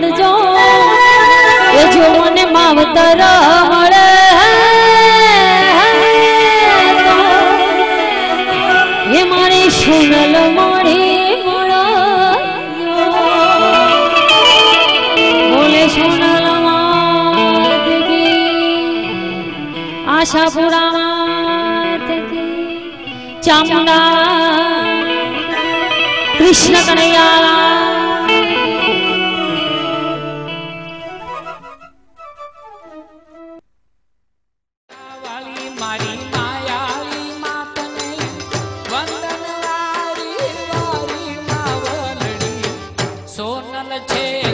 મળજો એ જો મને માવતર મળે તો એ મારી સોનલ મોડી મળો બોલે સોનલ માત કી આશાપુરા માત કી ચામુંડા कृष्ण कन्हैया वाली मारी मायाली मातने वंदन वारी वारी मावलड़ी सोनल छे